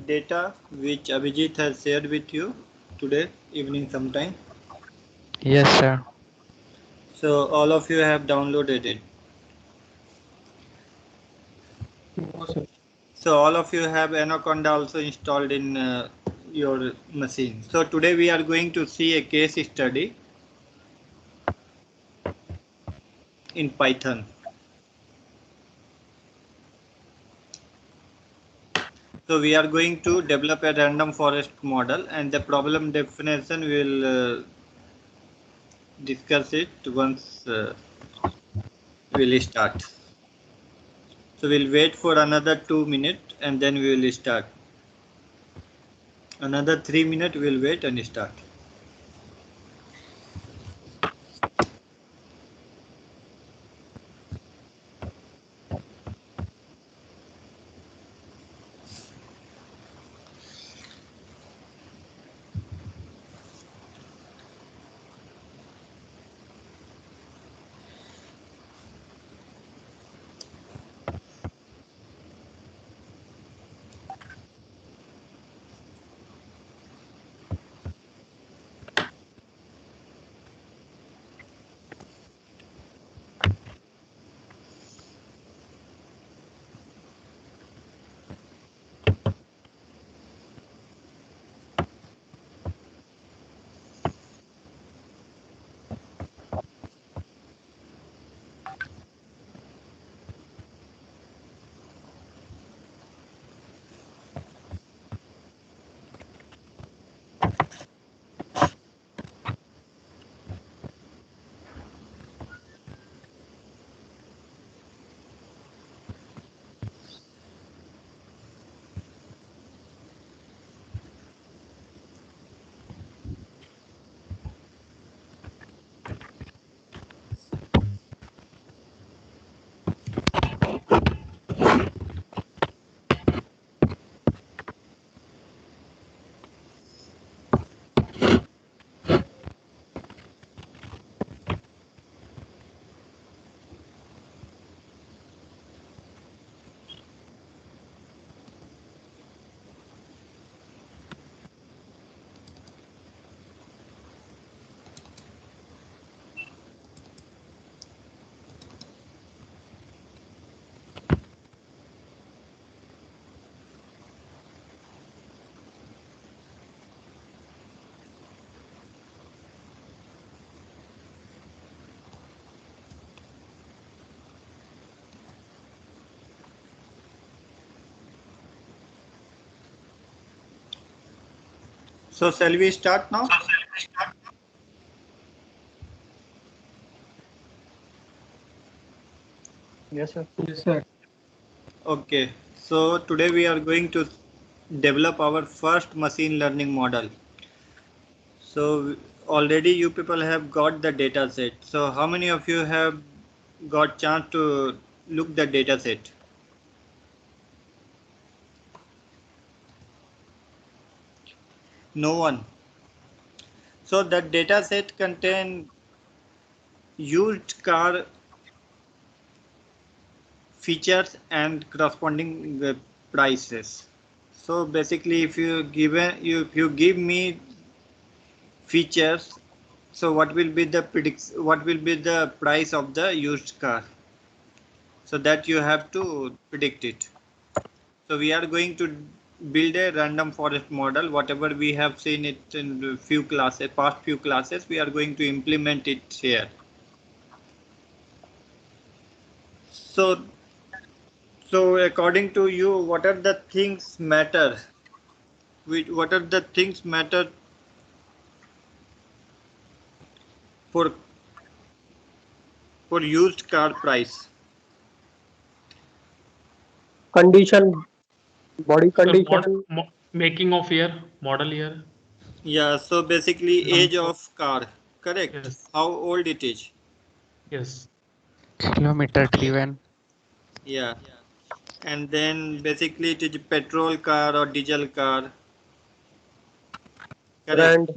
data which Abhijit has shared with you today evening sometime. Yes, sir. So all of you have downloaded it. No, sir. So all of you have Anaconda also installed in your machine. So today we are going to see a case study in Python. So we are going to develop a random forest model, and the problem definition will discuss it once we'll start. So we'll wait for another 2 minutes and then we will start. Another 3 minutes we'll wait and start. So shall we start now? Yes, sir. Yes, sir. Okay. So today we are going to develop our first machine learning model. So already you people have got the data set. So how many of you have got chance to look the data set? No one. So that data set contain used car features and corresponding prices. So basically, if you give me features, so what will be the price of the used car? So that you have to predict it. So we are going to build a random forest model. Whatever we have seen it in few classes, past few classes, we are going to implement it here. So so according to you, what are the things matter? What are the things matter for used car price? Condition, body So condition, making of year, model year, Yeah, so basically age number. of car, correct? Yes, How old it is? yes, Kilometer driven. Yeah. And then basically it is petrol car or diesel car, correct? brand,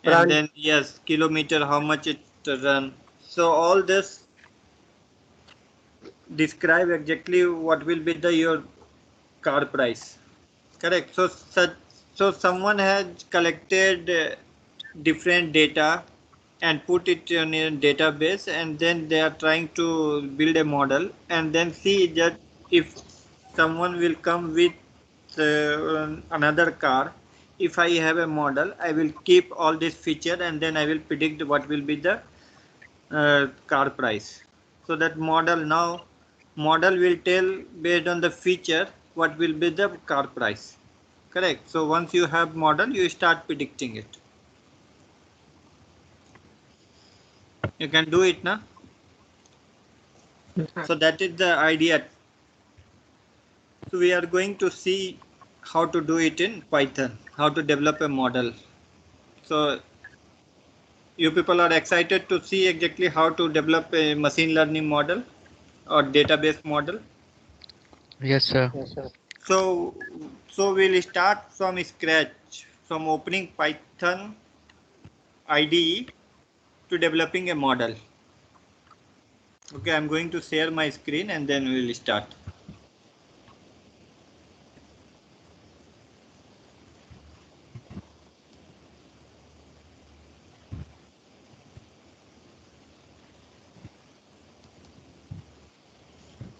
And brand, then yes, kilometer, how much it run. So all this describe exactly what will be the your car price. Correct. So someone has collected different data and put it in a database, and then they are trying to build a model and then see that if someone will come with another car. If I have a model, I will keep all this feature and then I will predict what will be the car price. So that model will tell based on the feature what will be the car price. Correct. So once you have model, you start predicting it. You can do it now. So that is the idea. So we are going to see how to do it in Python, how to develop a model. So you people are excited to see exactly how to develop a machine learning model or database model. Yes, sir. Yes, sir. So we'll start from scratch, from opening Python IDE to developing a model. Okay, I'm going to share my screen and then we'll start.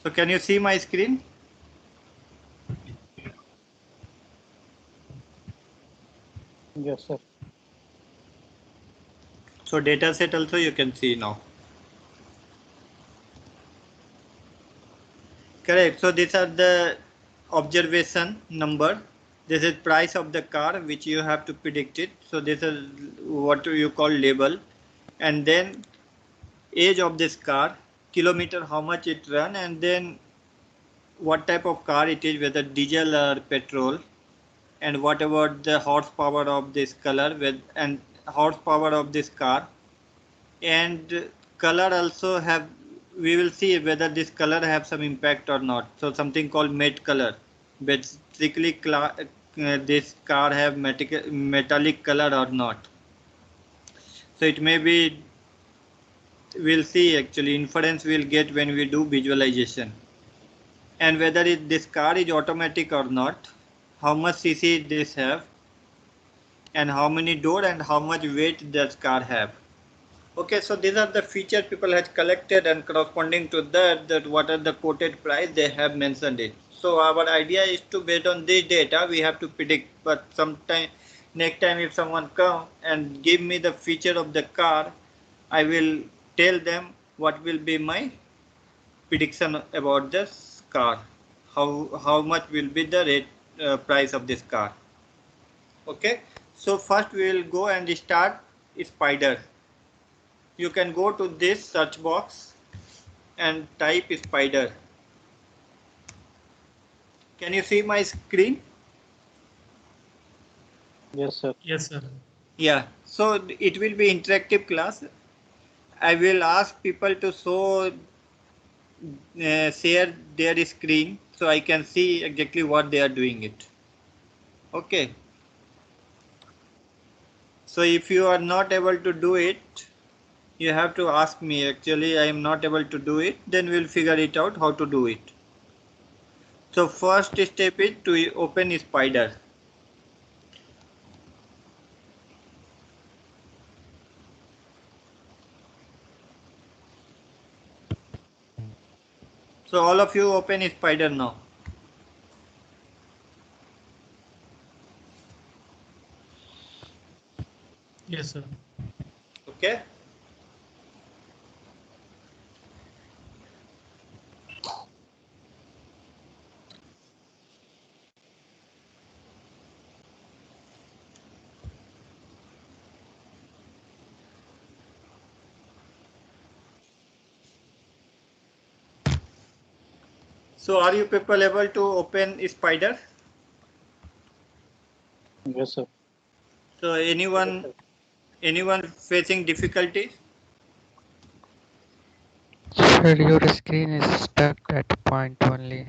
So can you see my screen? Yes, sir. So data set also you can see now. Correct. So these are the observation number. This is price of the car which you have to predict it. So this is what you call label. And then age of this car, kilometer, how much it run, and then what type of car it is, whether diesel or petrol, and what about the horsepower of this color and horsepower of this car, and color also have, we will see whether this color have some impact or not. So something called matte color, basically this car have metallic color or not. So it may be, we'll see actually inference we'll get when we do visualization, and whether this car is automatic or not, how much cc this have, and how many door and how much weight this car have. Okay, so these are the features people have collected, and corresponding to that what are the quoted price they have mentioned it. So our idea is to, based on this data, we have to predict. But sometime next time if someone come and give me the feature of the car, I will tell them what will be my prediction about this car. How much will be the rate price of this car. Okay, so first we will go and start spider. You can go to this search box and type spider. Can you see my screen? Yes, sir. Yes, sir. Yeah, so it will be interactive class. I will ask people to share their screen so I can see exactly what they are doing it. Okay. So if you are not able to do it, you have to ask me. Actually, I am not able to do it. Then we'll figure it out how to do it. So first step is to open spider. So all of you open spider now. Yes, sir. Okay. So are you people able to open spider? Yes, sir. So anyone facing difficulties? Sir, your screen is stuck at point only.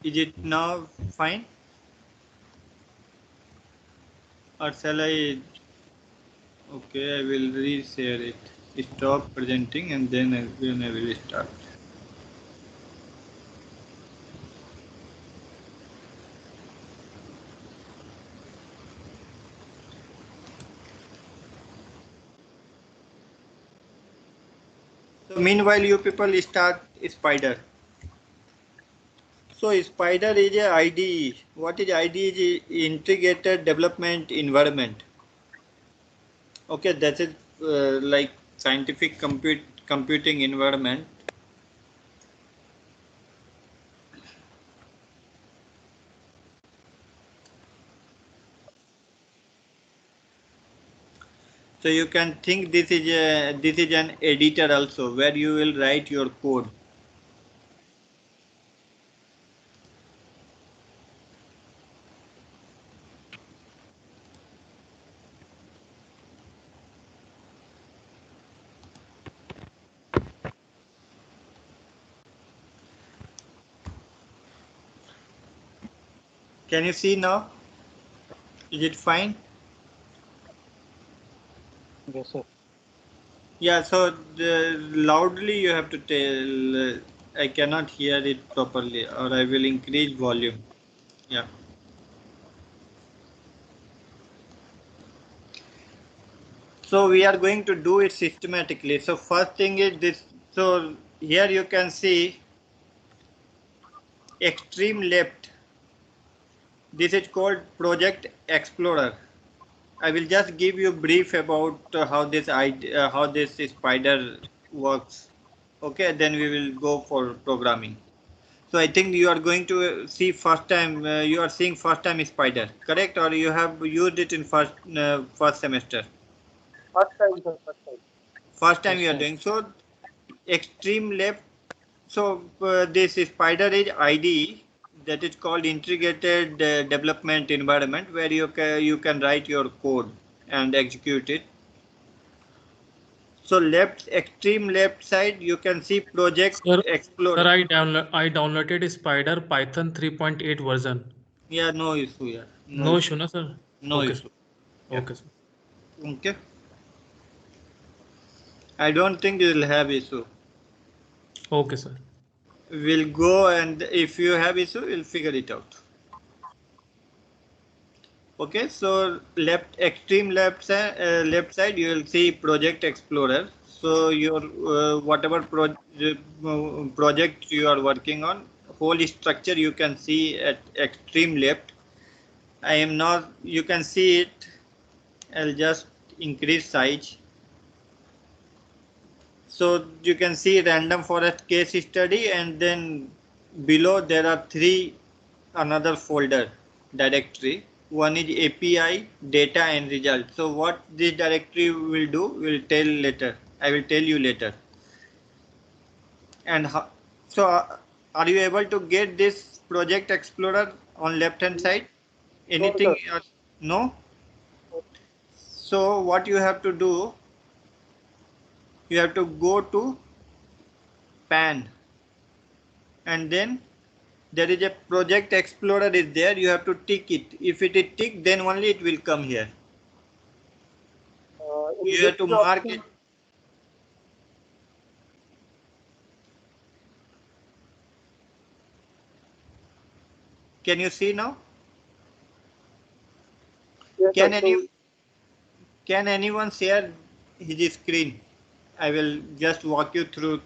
Is it now fine? Or shall I? Okay, I will re-share it. stop presenting and then again I will start. So meanwhile, you people start Spider. So Spider is a IDE. What is IDE? Is integrated development environment. Okay, that is like scientific computing environment. So you can think this is an editor also where you will write your code. Can you see now? Is it fine? Yes, sir. Yeah, so loudly you have to tell. I cannot hear it properly, or I will increase volume. Yeah. So we are going to do it systematically. So first thing is this. So here you can see extreme left. This is called Project Explorer. I will just give you a brief about how this spider works. Okay, then we will go for programming. So I think you are going to see first time. You are seeing first time spider, correct? Or you have used it in first semester. First time, sir. First time. First time First you are time. doing. So extreme left. So this spider is IDE, that is called integrated development environment, where you can write your code and execute it. So extreme left side, you can see Project Sir, Explorer. I downloaded Spider Python 3.8 version. Yeah, no issue. Yeah, no No issue. issue, na sir? No Okay, sir. issue. Yeah. Okay, sir. Okay. I don't think you will have issue. Okay, sir. We'll go, and if you have issue, we'll figure it out. Okay, so left side, you will see Project Explorer. So your whatever project you are working on, whole structure you can see at extreme left. I am not. You can see it. I'll just increase size. So you can see random forest case study, and then below there are three another folder directory. One is API, data and result. So what this directory will do, will tell later. I will tell you later. And so are you able to get this Project Explorer on left hand side? Anything else? No? So what you have to do, you have to go to pan, and then there is a Project Explorer is there. You have to tick it. If it is ticked, then only it will come here. You have to mark it. Can you see now? Yes, Can sir. any can anyone share his screen? I will just walk you through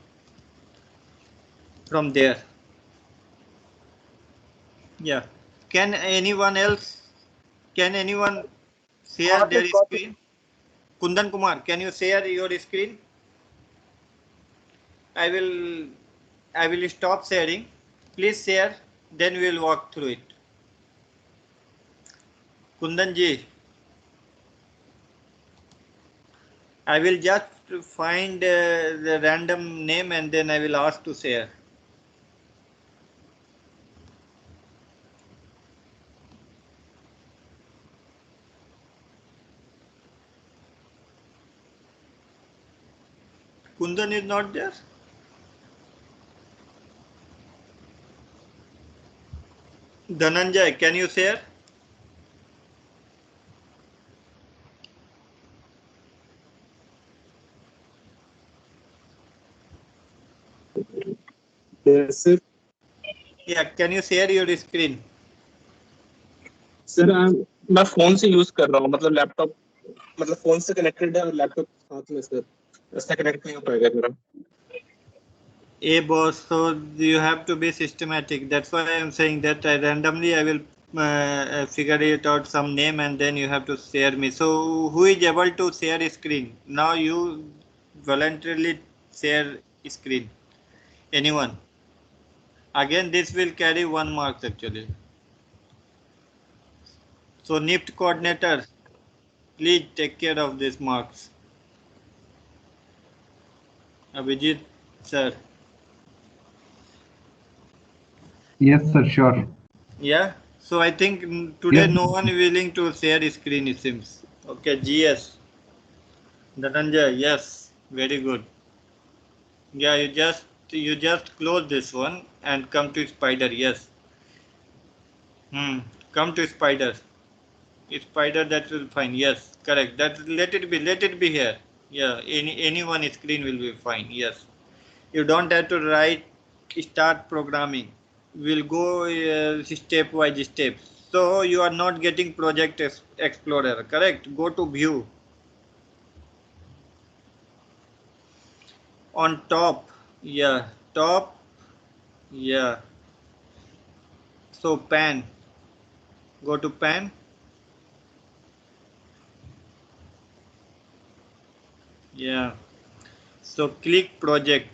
from there. Yeah. Can anyone else? Can anyone share their screen? Kundan Kumar, can you share your screen? I will I will stop sharing. Please share. Then we will walk through it. Kundan ji, I will just find the random name and then I will ask to share. Kundan is not there. Dhananjay, can you share? Yes, sir. Yeah, can you share your screen? Sir मैं phone से use कर रहा हूँ, मतलब laptop, मतलब phone से connected है और लैपटॉप साथ में सर, ऐसा कनेक्ट नहीं हो पाएगा मेरा। A boss, so you have to be systematic. That's why I am saying that randomly I will figure it out some name and then you have to share me. So who is able to share screen? Now you voluntarily share screen. Anyone? Again, this will carry 1 mark actually. So NIFT coordinator, please take care of these marks. Abhijit sir. Yes, sir, sure. Yeah. So I think today Yes. no one willing to share screen, it seems. Okay, GS. Dhananjay, yes, very good. Yeah, you just close this one and come to spider. Yes. Come to spider. Spider, that will fine. Yes, correct. That let it be here. Yeah, any one screen will be fine. Yes. You don't have to write start programming. We'll go step by step. So you are not getting project explorer, correct? Go to view. On top, yeah, top, yeah. So pan, go to pan. Yeah. So click project.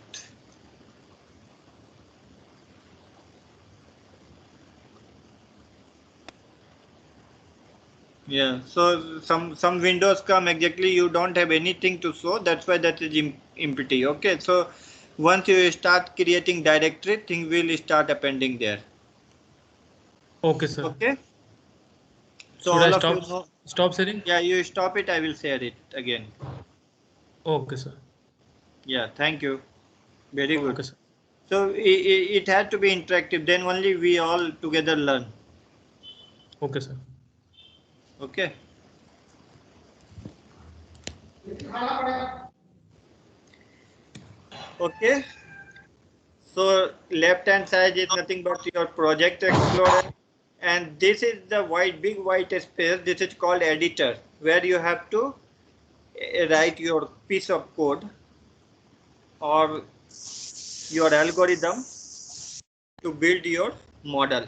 Yeah. So some windows come exactly. You don't have anything to show. That's why that is empty. Okay. So once you start creating directory, thing will start appending there. Okay, sir. Okay. So Should I all of you know. stop sharing? Yeah, you stop it. I will share it again. Okay, sir. Yeah. Thank you. Very good. Okay, sir. So it had to be interactive. Then only we all together learn. Okay, sir. Okay. Okay. So left hand side is nothing but your project explorer, and this is the big white space. This is called editor, where you have to write your piece of code or your algorithm to build your model.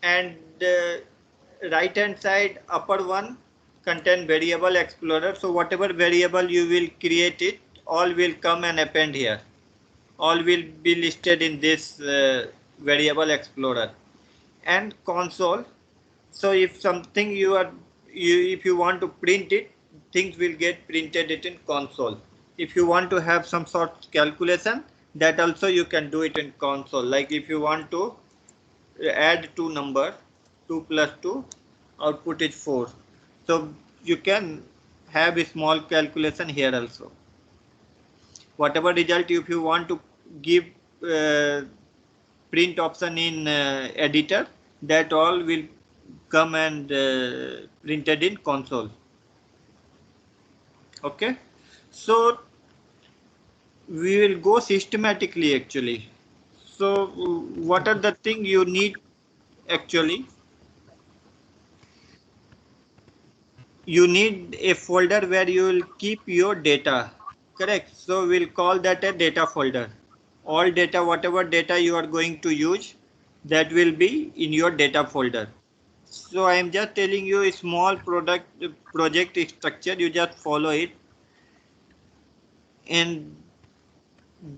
And right hand side upper one contain variable explorer. So whatever variable you will create it, all will come and append here. All will be listed in this variable explorer. And console. So if something if you want to print it, things will get printed it in console. If you want to have some sort of calculation, that also you can do it in console. Like if you want to add two number, 2 plus 2, output is 4. So you can have a small calculation here also. Whatever result, if you want to give print option in editor, that all will come and printed in console. Okay. So we will go systematically actually. So what are the thing you need actually? You need a folder where you will keep your data, correct? So we'll call that a data folder. All data, whatever data you are going to use, that will be in your data folder. So I am just telling you a small project structure, you just follow it, and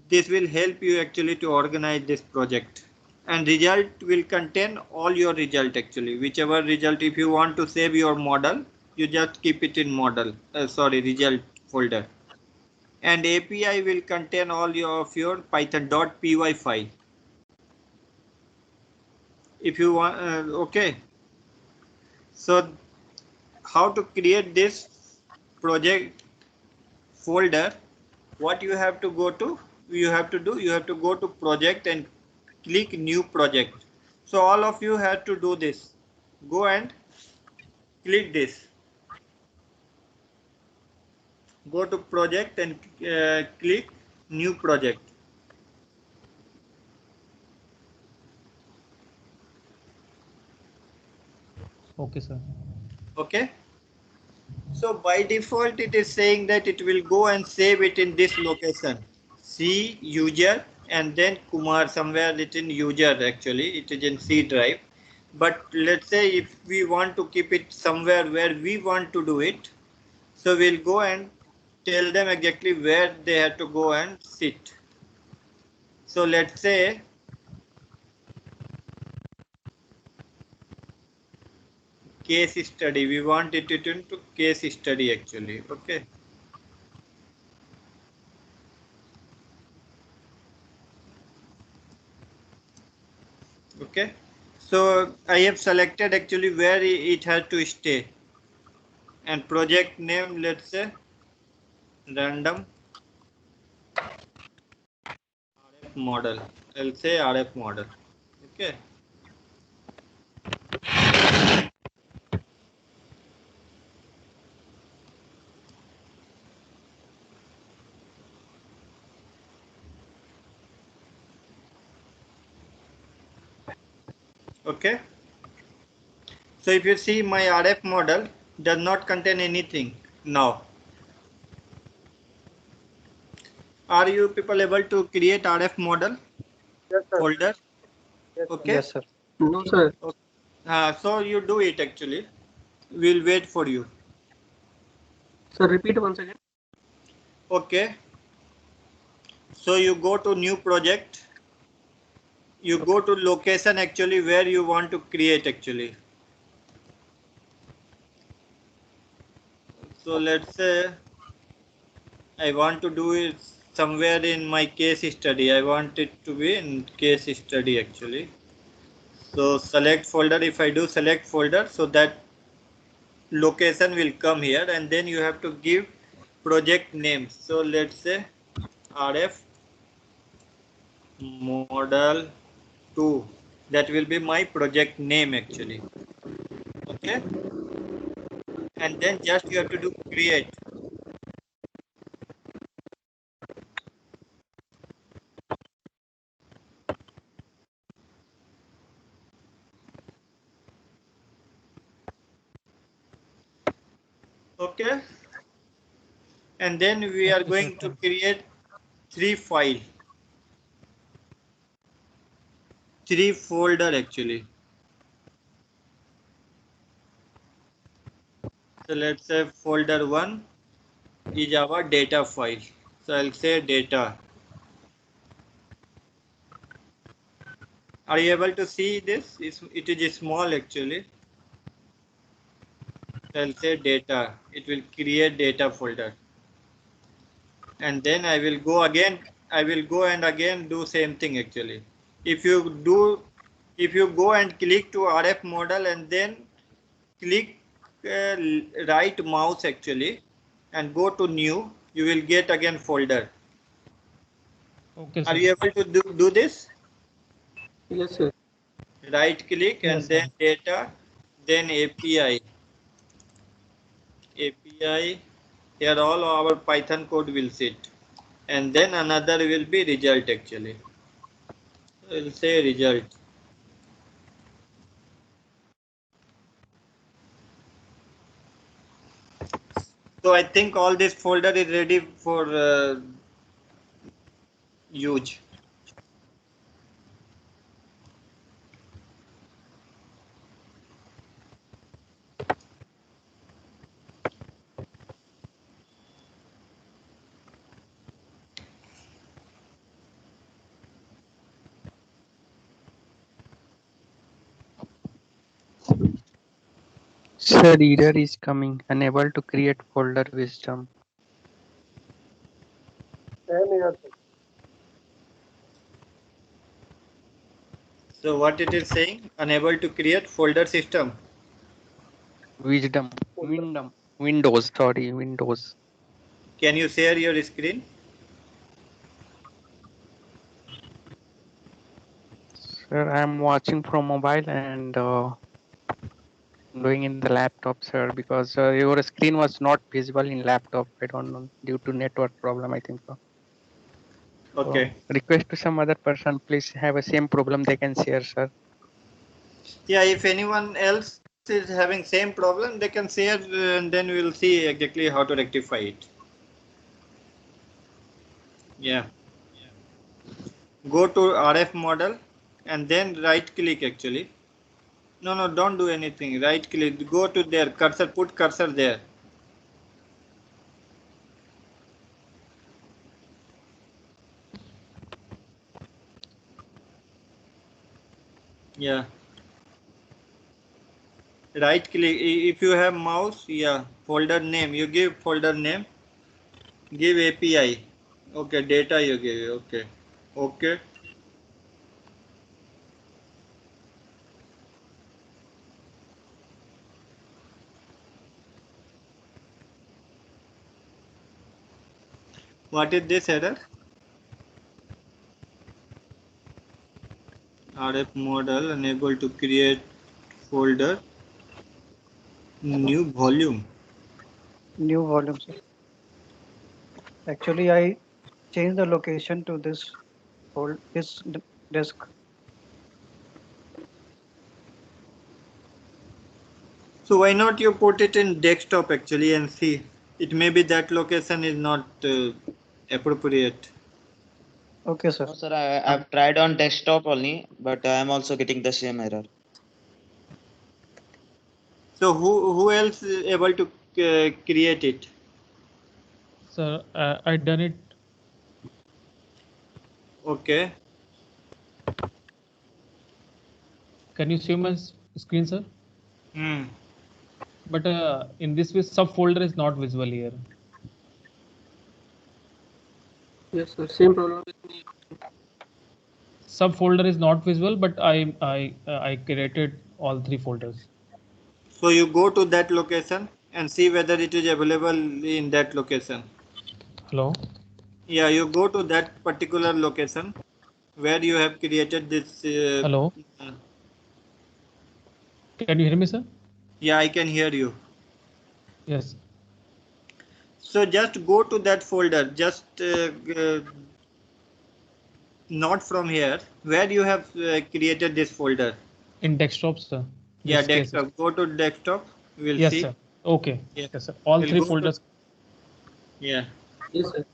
this will help you actually to organize this project. And result will contain all your result actually, whichever result. If you want to save your model, you just keep it in model, result folder. And API will contain all of your python.py file. If you want, okay. So how to create this project folder? What you have to do, you have to go to project and click new project. So all of you have to do this. Go and click this. Go to project and click new project. Okay, sir. Okay. So by default, it is saying that it will go and save it in this location. C user and then Kumar somewhere it in user actually. It is in C drive. But let's say if we want to keep it somewhere where we want to do it, so we'll go and tell them exactly where they have to go and sit. So let's say case study. We want it into case study actually. Okay. Okay. So I have selected actually where it has to stay. And project name, let's say random RF model. I'll say RF model. Okay. Okay. So if you see my RF model does not contain anything now. Are you people able to create RF model Yes, sir. folder? Yes, sir. Okay. Yes, sir. No, sir. So you do it actually. We'll wait for you. Sir, repeat once again. Okay. So you go to new project. You go to location actually where you want to create actually. So let's say I want to do it somewhere in my case study. I want it to be in case study actually. So select folder. If I do select folder, so that location will come here and then you have to give project name. So let's say RF model 2. That will be my project name actually. Okay. And then just you have to do create. Okay. And then we are Okay, going sir, to thanks. create 3 file. 3 folder actually. So let's say folder 1 is our data file. So I'll say data. Are you able to see this? It is small actually. I'll say data. It will create data folder. And then I will go again. I will go and again do same thing actually. If you go and click to RF model and then click right mouse actually and go to new, you will get again folder. Okay, Are sir. you able to do this? Yes, sir. Right click and Yes, then sir. data, then API. API, here all our Python code will sit. And then another will be result actually. We'll say result. So I think all this folder is ready for use. Sir, error is coming. Unable to create folder wisdom. Same here, sir. So what it is saying? Unable to create folder system. Wisdom. Windows. Sorry, Windows. Can you share your screen? Sir, I'm watching from mobile and doing in the laptop, sir, because your screen was not visible in laptop. I don't know, due to network problem, I think so. Okay. Request to some other person, please have a same problem they can share, sir. Yeah, if anyone else is having same problem, they can share, and then we will see exactly how to rectify it. Yeah. Go to RF model and then right click actually. No, don't do anything. Right click, go to there, cursor, put cursor there. Yeah. Right click, if you have mouse, yeah, folder name, you give folder name, give API. Okay, data you give, okay. Okay. What is this error? RF model unable to create folder, new volume. New volume, sir. Actually, I changed the location to this disk. So why not you put it in desktop actually and see? It may be that location is not appropriate. Okay, sir. No, sir, I've tried on desktop only, but I'm also getting the same error. So who else is able to create it? Sir, I done it. Okay. Can you see my screen, sir? Hmm. But in this way, subfolder is not visible here. Yes, sir. Same problem with me. Subfolder is not visible, but I created all 3 folders. So you go to that location and see whether it is available in that location. Hello. Yeah, you go to that particular location where you have created this. Hello. Can you hear me, sir? Yeah, I can hear you. Yes. So just go to that folder, just not from here, where you have created this folder. In desktop, sir. Yeah, This case. desktop. Go to desktop. We'll Yes, see. sir. Okay. Yeah. Yes, sir. All We'll 3 go to- folders. Yeah. Yes, sir.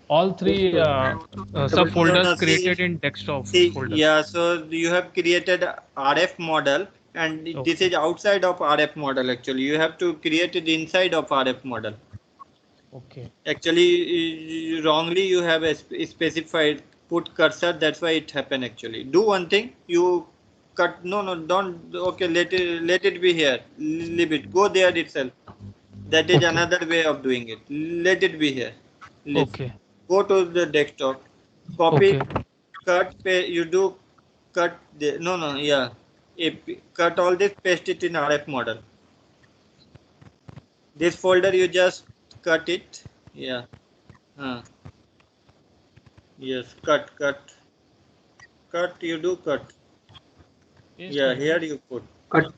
All 3 Yes, sir. I also subfolders No, created in desktop see, folder. yeah, so you have created RF model and this is outside of RF model actually. You have to create it inside of RF model. Okay. Actually, wrongly you have specified put cursor, that's why it happened actually. Do one thing, you cut, no, don't, okay, let it be here, leave it, go there itself. That is Okay. another way of doing it. Let it be here. Leave. Okay. Go to the desktop, copy, Okay. cut, paste, you do cut, yeah. Cut all this, paste it in RF model. This folder you just cut it, yeah. Yes, cut, you do cut. Paste Yeah, here. here you put. cut.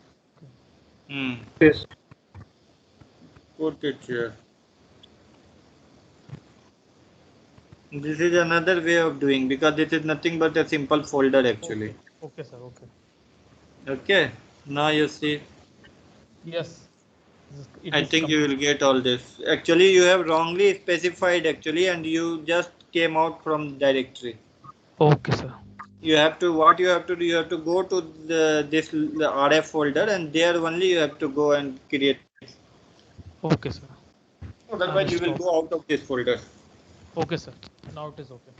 Hmm. Paste. Put it here. This is another way of doing because this is nothing but a simple folder actually. Okay, sir. Okay. Okay. Now you see. Yes. It I is think you will get all this. Actually, you have wrongly specified actually, and you just came out from directory. Okay, sir. You have to, what you have to do, you have to go to this RF folder, and there only you have to go and create. Okay, sir. Otherwise, you will go out of this folder. Okay, sir. Now it is okay.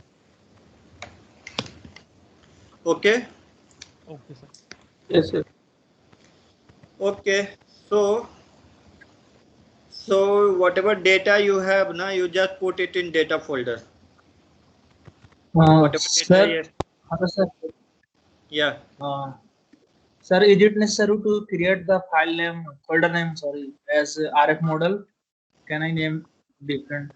Okay. Okay, sir. Yes, sir. Okay. So whatever data you have now, you just put it in data folder. Whatever Sir, data, hello, sir. yeah. Sir, is it necessary to create the file name, folder name, sorry, as RF model? Can I name different?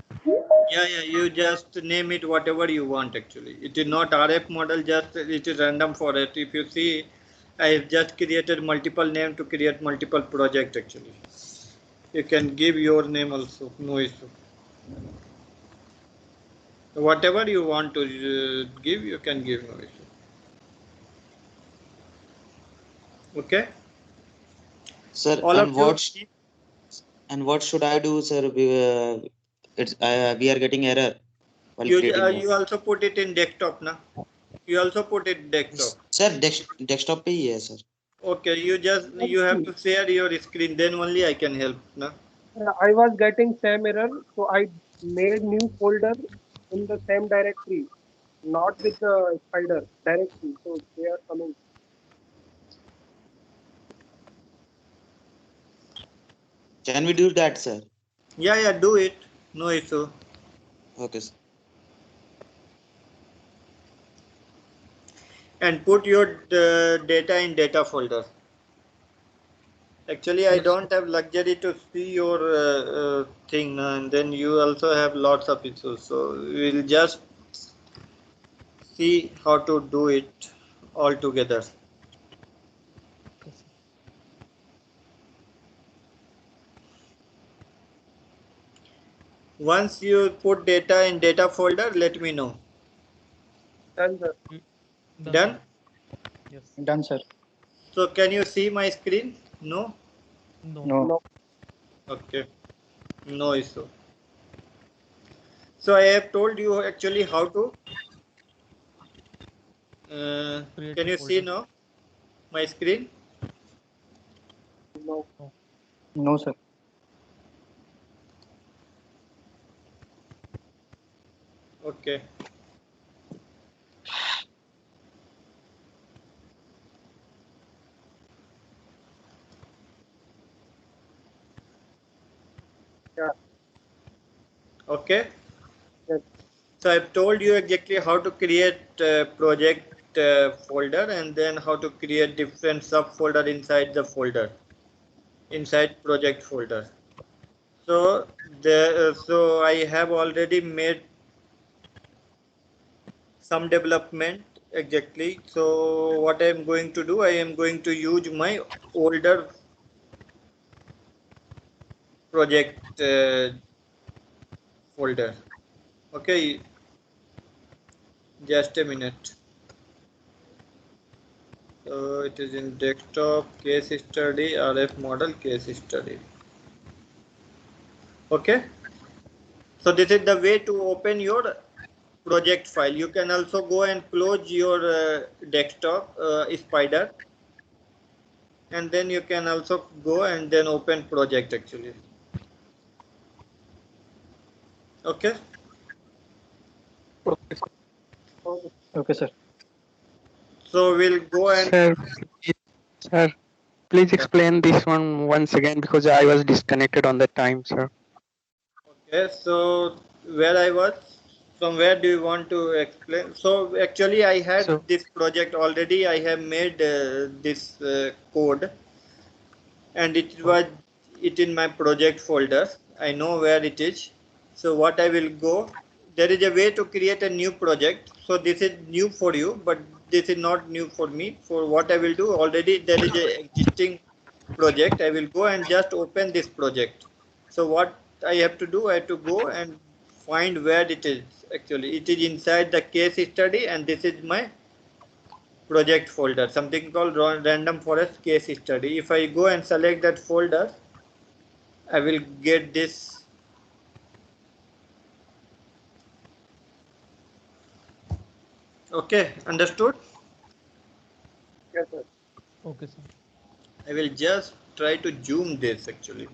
Yeah, you just name it whatever you want actually. It is not RF model, just it is random for it. If you see, I have just created multiple name to create multiple project actually. You can give your name also, no issue. Whatever you want to give, you can give. No issue. Okay. Sir, All of you. what should I do, sir? We are getting error while You creating that. you also put it in desktop, na? You also put it desktop. Sir, desktop पे ही है, sir. Okay, you have to share your screen, then only I can help, na? I was getting same error, so I made new folder in the same directory, not with the spider directly. So they are coming. Can we do that, sir? Yeah, do it. No issue. Okay, sir. And put your data in data folder. Actually, I don't have luxury to see your thing, and then you also have lots of issues. So we'll just see how to do it all together. Once you put data in data folder, let me know. Done, sir. Done? Yes. Done, sir. So can you see my screen? No? No. Okay. No issue. So I have told you actually how to. Can you see now my screen? No. No, sir. Okay. Yeah. Okay. Yes. So I've told you exactly how to create project folder, and then how to create different subfolder inside the folder, inside project folder. So so I have already made some development exactly. So what I am going to do, I am going to use my older project folder. Okay, just a minute. So it is in desktop, case study, RF model, case study. Okay. So this is the way to open your project file. You can also go and close your desktop Spider, and then you can also go and then open project actually. Okay. Okay, sir. So we'll go and Sir, please explain this one once again because I was disconnected on the time, sir. okay. So where I was, from where do you want to explain? So actually I had this project already. I have made this code, and it was in my project folder. I know where it is. So what I will go, there is a way to create a new project. So this is new for you, but this is not new for me. For what I will do, already there is a existing project. I will go and just open this project. So what I have to do, I have to go and find where it is actually. It is inside the case study, and this is my project folder, something called random forest case study. If I go and select that folder, I will get this. Okay, understood? Yes, sir. Okay, sir. I will just try to zoom this actually.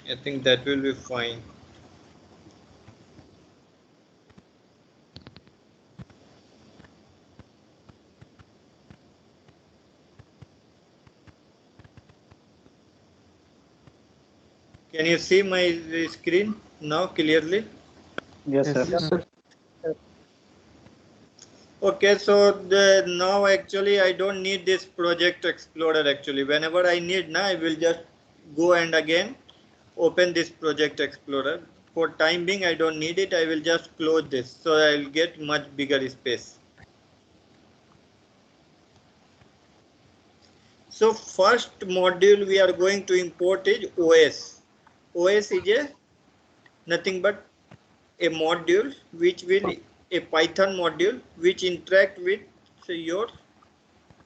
I think that will be fine. Can you see my screen now clearly? Yes, sir. Yes, sir. Okay, so now actually I don't need this project explorer actually. Whenever I need now, I will just go and again open this project explorer. For time being, I don't need it. I will just close this, so I'll get much bigger space. So first module we are going to import is OS. OS is a nothing but a module which will a Python module which interact with your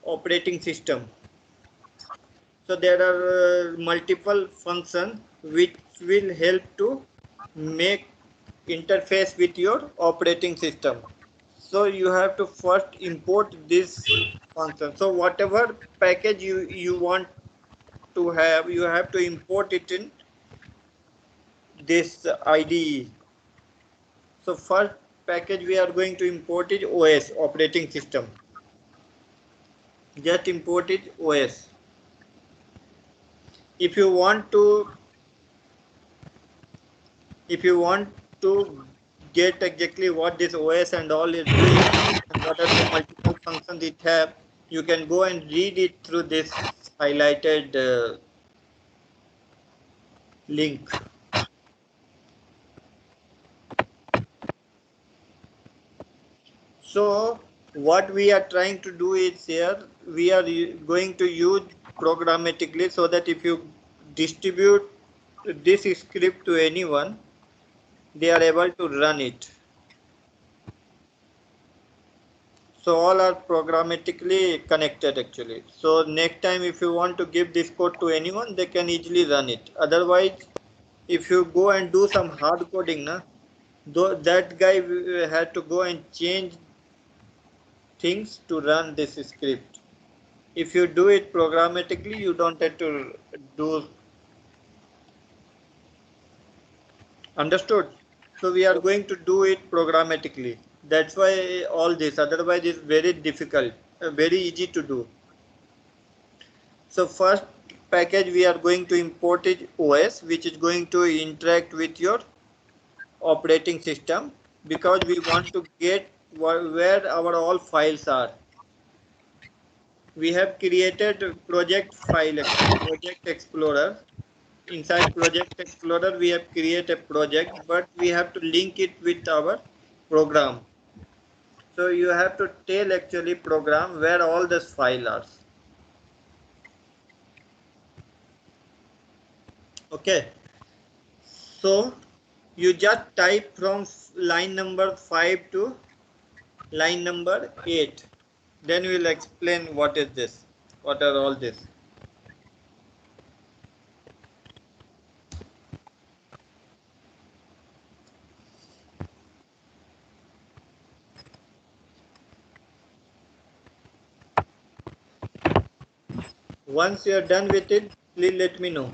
operating system. So there are multiple functions which will help to make interface with your operating system. So you have to first import this function. So whatever package you want to have, you have to import it in this IDE. So first package we are going to import is OS, operating system. Just import it OS. If you want to get exactly what this OS and all is doing and what are the multiple functions it have, you can go and read it through this highlighted link. So what we are trying to do is here, we are going to use programmatically so that if you distribute this script to anyone, they are able to run it. So all are programmatically connected actually. So next time if you want to give this code to anyone, they can easily run it. Otherwise, if you go and do some hard coding, that guy had to go and change things to run this script. If you do it programmatically, you don't have to do. Understood? So we are going to do it programmatically. That's why all this, otherwise it's very difficult, very easy to do. So first package we are going to import is OS, which is going to interact with your operating system, because we want to get where our all files are. We have created project file, Project Explorer. Inside Project Explorer, we have created a project, but we have to link it with our program. So you have to tell actually program where all these files are. Okay. So you just type from line number 5 to line number 8. Then we will explain what is this, what are all this. Once you are done with it, please let me know.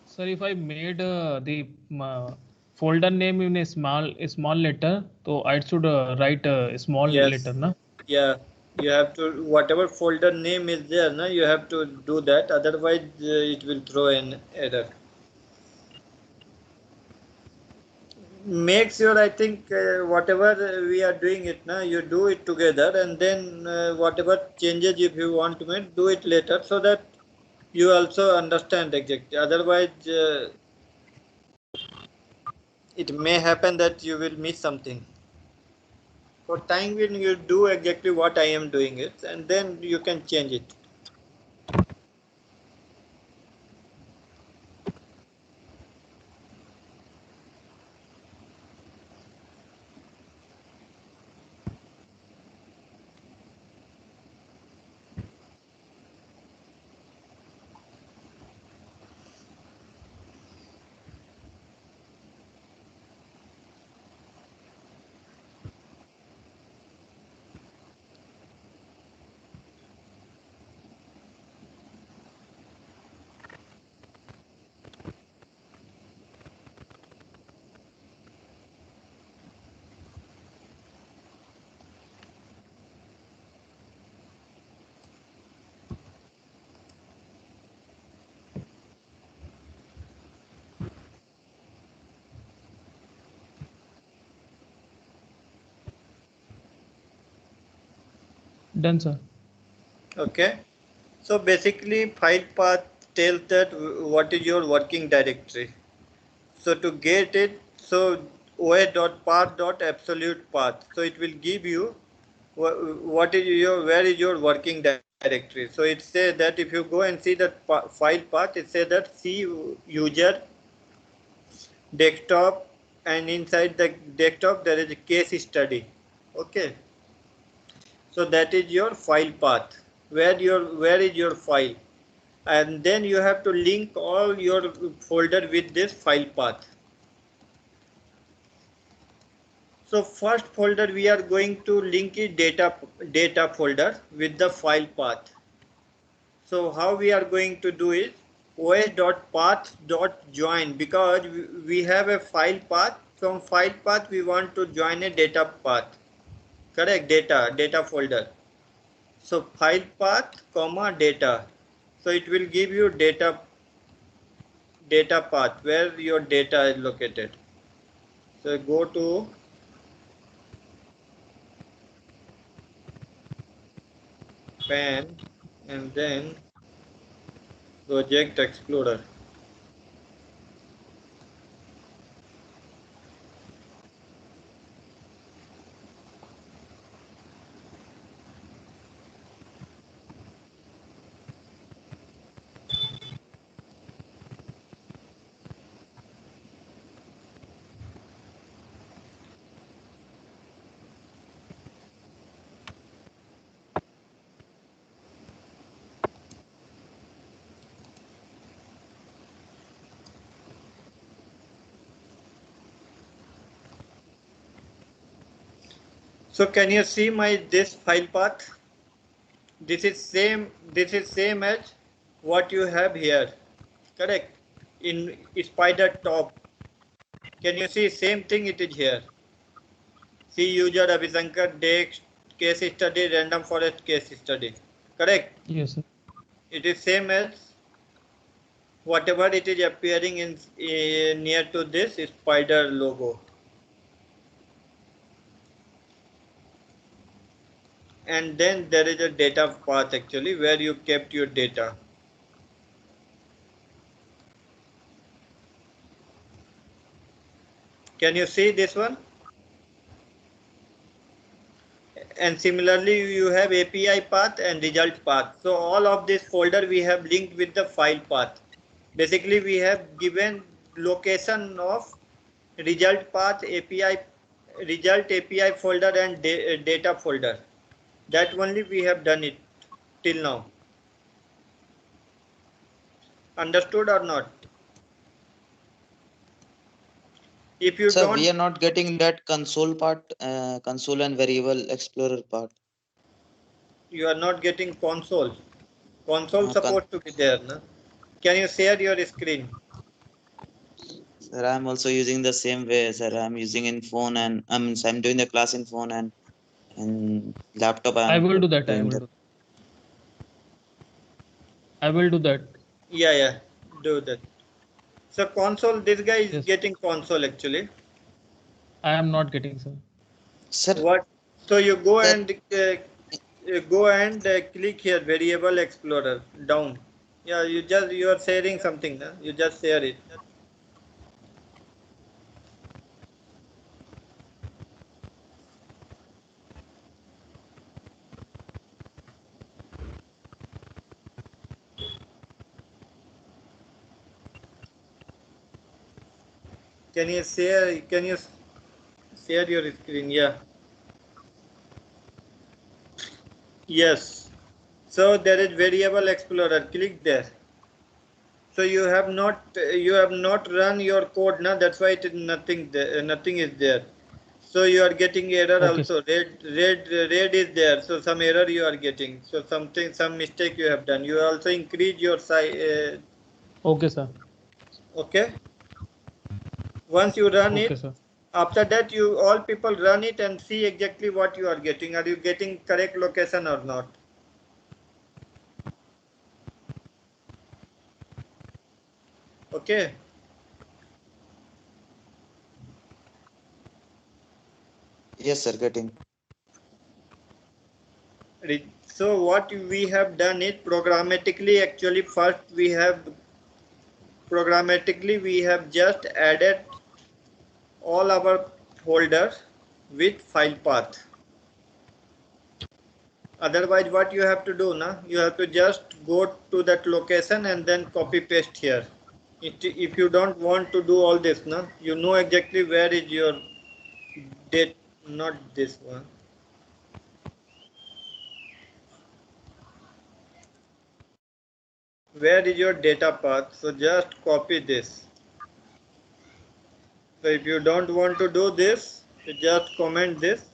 Sir, if I made the folder name in a small letter, so I should write a small Yes. letter, na? Yeah. You have to, whatever folder name is there, you have to do that. Otherwise, it will throw an error. Make sure, I think, whatever we are doing it now, you do it together, and then whatever changes if you want to make, do it later, so that you also understand exactly. Otherwise, it may happen that you will miss something. For time being, you do exactly what I am doing it, and then you can change it. Done, sir. Okay. So basically file path tells that what is your working directory. So to get it, so os.path.absolute path. So it will give you what is your, where is your working directory. So it says that if you go and see that file path, it says that C user desktop, and inside the desktop there is a case study. Okay. So that is your file path. Where is your file? And then you have to link all your folder with this file path. So first folder we are going to link is data folder with the file path. So how we are going to do is os.path.join, because we have a file path. From file path we want to join a data path. Correct, data folder. So file path comma data. So it will give you data path where your data is located. So go to pan and then project explorer. So can you see this file path? This is same as what you have here. Correct. In spider top. Can you see same thing it is here? See user Abhisankar Dex case study, random forest case study. Correct. Yes, sir. It is same as whatever it is appearing in near to this spider logo. And then there is a data path actually where you kept your data. Can you see this one? And similarly you have API path and result path. So all of this folder we have linked with the file path. Basically we have given location of result path, result API folder and data folder. That only we have done it till now. Understood or not? If you Sir, don't, we are not getting that console part, console and variable explorer part. you are not getting console. Console Uh, con- supposed to be there. No? Can you share your screen? Sir, I'm also using the same way, sir. I'm using in phone and I'm doing the class in phone and in laptop. I I'm will do that. doing that. I will do that. Yeah, do that. So console, this guy is Yes. getting console actually. I am not getting, sir. Sir, What? So you go sir, and click here, variable explorer down. Yeah, you are sharing something. No? You just share it. Can you share? Can you share your screen? Yeah. Yes. So there is variable explorer. Click there. So you have not run your code now. That's why it is nothing there. Nothing is there. So you are getting error Okay, also. Red is there. So some error you are getting. So some mistake you have done. You also increase your size. Okay, sir. Okay. Once you run Okay, it, sir. after that you all people run it and see exactly what you are getting. Are you getting correct location or not? Okay. yes, sir, getting. So what we have done is programmatically, actually first we have just added all our folders with file path. Otherwise what you have to do now, you have to just go to that location and then copy paste here. If you don't want to do all this now, you know exactly where is your date, not this one. Where is your data path? So just copy this. So if you don't want to do this, you just comment this.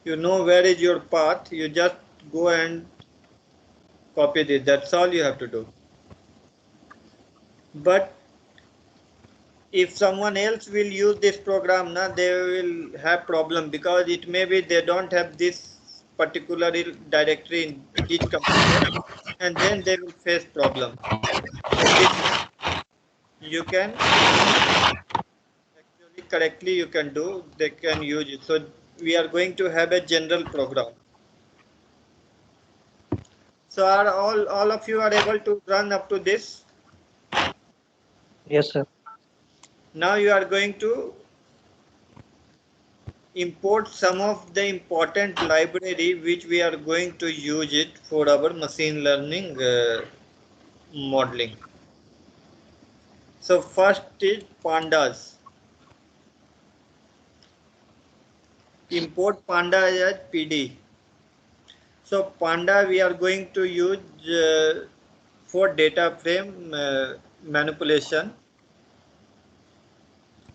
You know where is your path. You just go and copy this. That's all you have to do. But if someone else will use this program, now they will have problem because it may be they don't have this particular directory in each computer, and then they will face problem. You can actually correctly you can do, they can use it. So we are going to have a general program. So are all of you are able to run up to this? Yes, sir. Now you are going to import some of the important library which we are going to use it for our machine learning modeling. So first is pandas. Import panda as PD. So panda we are going to use for data frame manipulation.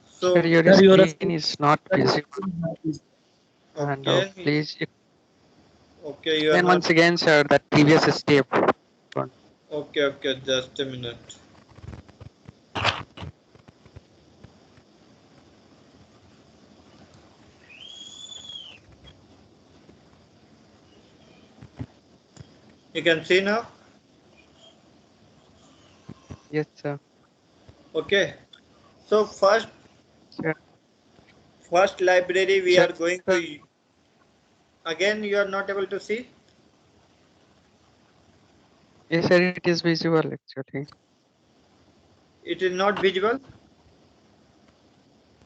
So Sir, your screen is not visible. And okay, please okay, you are then not. once again, sir, that previous step. Okay, just a minute. You can see now? Yes, sir. Okay. So first library we Sir, are going to, again you are not able to see? yes, sir, it is visible actually. It is not visible?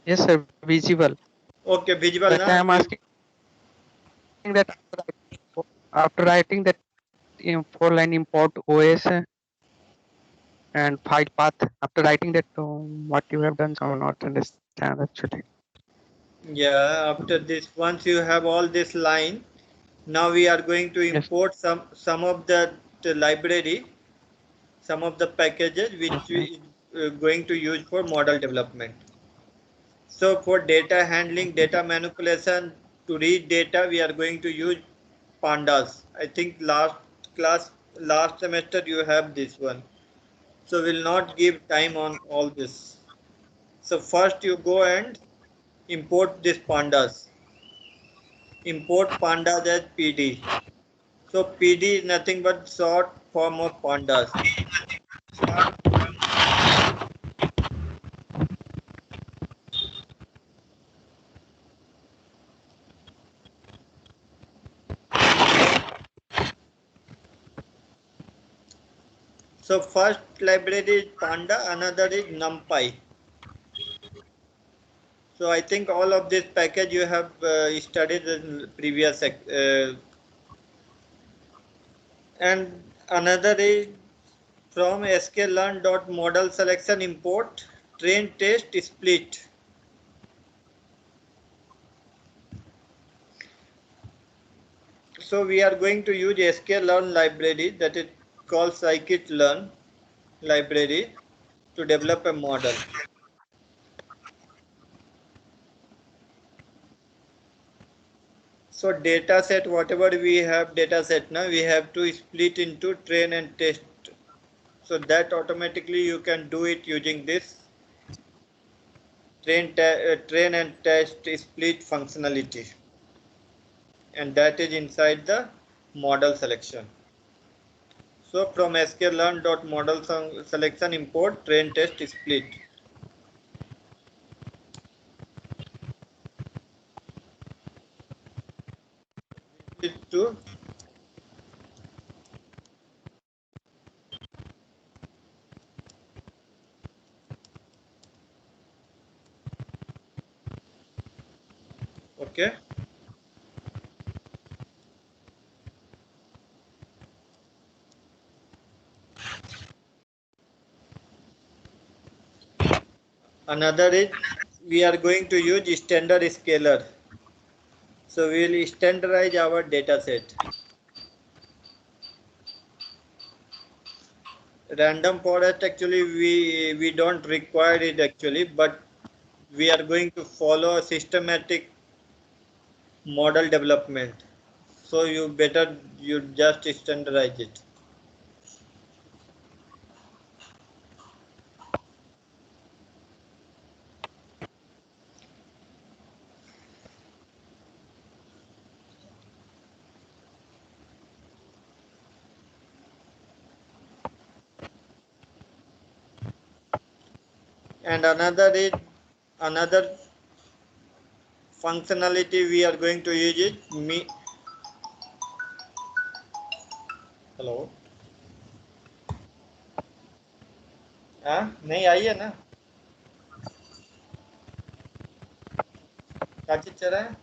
Yes, sir, visible. Okay, visible But I now. am asking that after writing that four-line import OS and file path, after writing that, what you have done, so I will not understand actually. Yeah, after this, once you have all this line, now we are going to import some of the library, some of the packages which we going to use for model development. So for data handling, data manipulation, to read data, we are going to use pandas. I think last semester you have this one. So we'll not give time on all this. So first you go and import this pandas. Import pandas as PD. So PD is nothing but short form of pandas. So first library is panda, another is numpy. So I think all of this package you have studied in previous and another is from sklearn.model selection import train test split. So we are going to use sklearn library that is called scikit-learn library to develop a model. So data set, whatever we have data set now, we have to split into train and test. So that automatically you can do it using this train and test split functionality. And that is inside the model selection. So from sklearn.model selection import train test split. To Okay. Another is we are going to use standard scalar. So we will standardize our data set. Random forest actually we don't require it actually, but we are going to follow a systematic model development. So you just standardize it. And another functionality we are going to use it hello नहीं आई है ना क्या चीज चल रहा है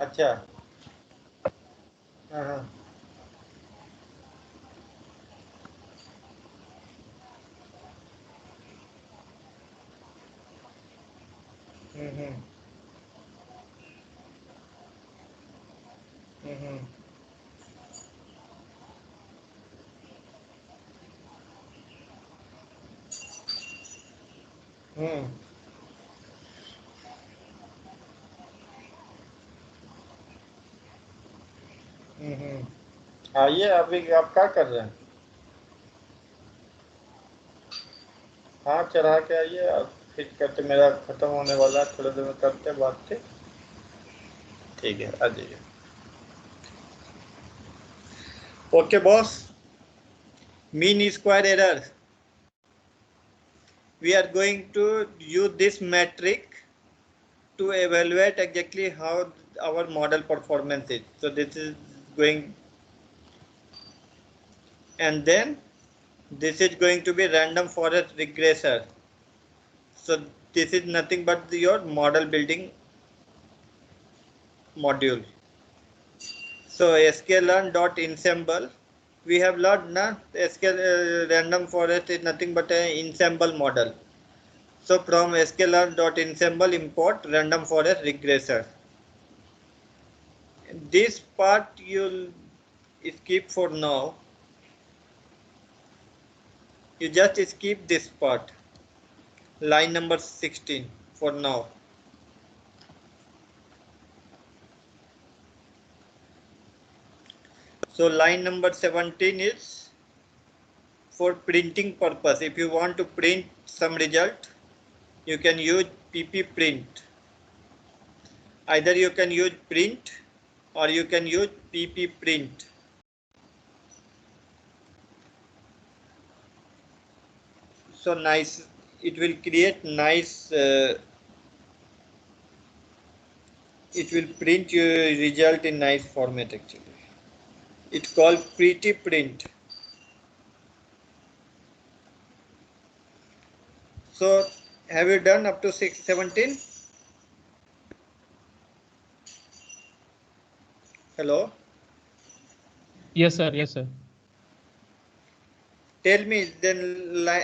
अच्छा हाँ हाँ हम्म हम्म हम्म आइए अभी आप क्या कर रहे हैं हाँ चढ़ा के आइए आप फिर करते मेरा खत्म होने वाला है थोड़ी देर में करते बात ठीक है आ जाइए okay boss mean square error we are going to use this metric to evaluate exactly how our model performance is so this is going and then this is going to be random forest regressor so this is nothing but your model building module so sklearn.ensemble we have learned na random forest is nothing but an ensemble model so from sklearn.ensemble import random forest regressor this part you'll skip for now you just skip this part line number 16 for now so line number 17 is for printing purpose if you want to print some result you can use pp print either you can use print or you can use pp print so nice it will create nice it will print your result in nice format actually it's called pretty print so have you done up to 617 hello Yes, sir. Yes, sir. tell me then